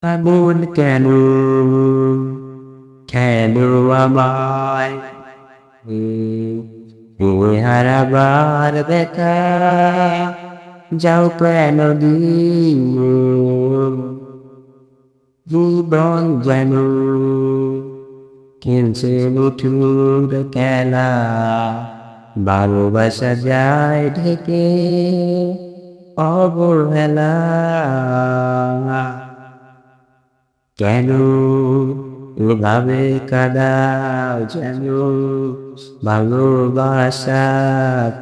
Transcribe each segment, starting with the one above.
এমন কেন কেন আমায় তুমি হারাবার দেখা যাও কেন দিয়ে জীবন যেন খেলছে নতুন খেলা ভালোবাসা যায় ঢেকে অবহেলা কেন এভাবে কাদাও যেন ভালোবাসা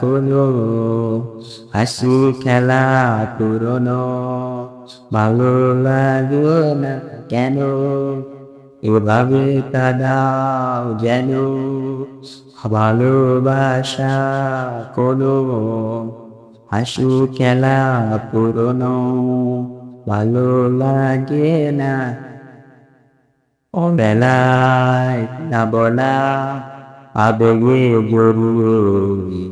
কোনো হাসি খেলা পুরনো ভালো লাগলো না কেন এভাবে কাদাও যেন ভালোবাসা কোনো হাসি খেলা পুরনো ভালো লাগে না বেলায় না বলা আবেগে জরুরি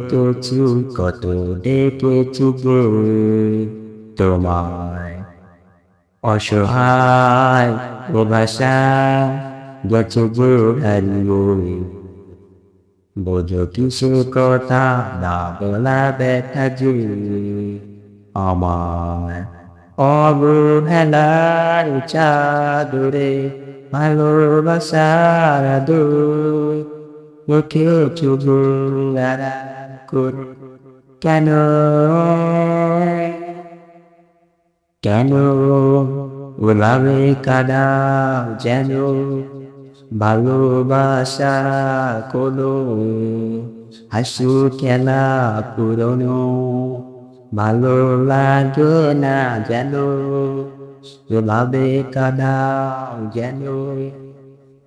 তো চুল কত ডেকেছি গো তোমায় অসহায় ও ভাষা গেছে গো হারিয়ে বোঝো কিছু কথা না বলা ব্যথা জুড়ে আমার অবহেলার চাদরে ভালোবাসার আদর মুখে চুবুর আড়াল করে কেন কেন ওভাবে কাদাও যেন ভালোবাসা কোনো হাসি খেলা পুরনো ভালো লাগে না যেন এভাবে কাদাও যেন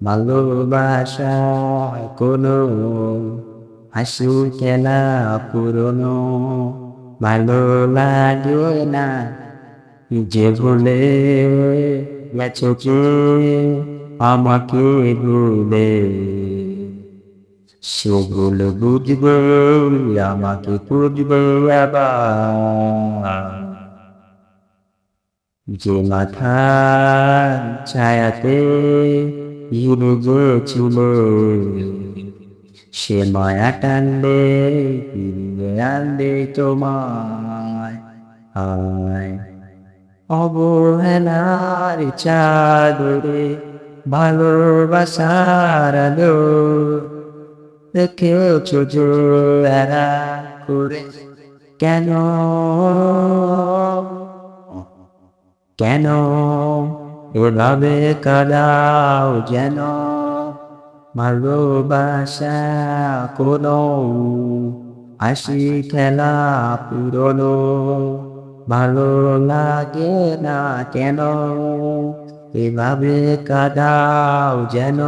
ভালোবাসা কোনো হাসি খেলা পুরনো ভালো লাগে না যে ভুলে গেছো যে আমাকে ভুলে সেগুলো বুঝবো আমাকে খুঁজবো আবার যে মাথার ছায়াতে হিরো ছিল সে মায়া টানবে ফিরিয়ে আনবে তোমায় আয় অবহেলার চাদরে ভালোবাসার আলো রেখেছো জোড়া করে কেন কেন এভাবে কাদাও যেন ভালোবাসা কোনো হাসি খেলা পুরনো ভালো লাগে না কেন এভাবে কাদাও যেন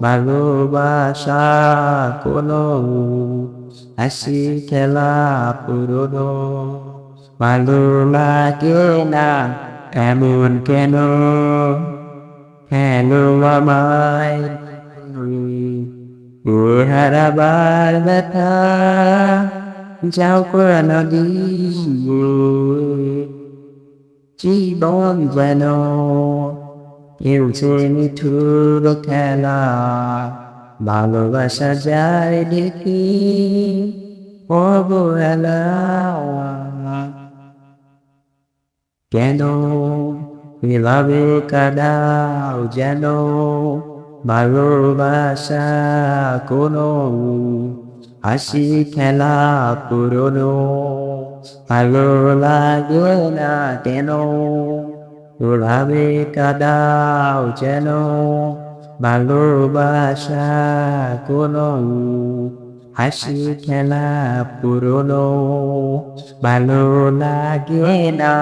ভালোবাসা কোনো হাসি খেলা পুরনো ভালো লাগে না এমন কেন কেন আমায় হারাবার ব্যথা যাও কেন দিয়ে জীবন যেন খেলছে নিঠুর খেলা ভালোবাসা যায় দেখি অবহেলা কেন এভাবে কাদাও যেন ভালোবাসা কোনো হাসি খেলা পুরনো ভালো লাগে না কেন ওভাবে কাদাও যেন ভালোবাসা কোনো হাসি খেলা পুরনো ভালো লাগে না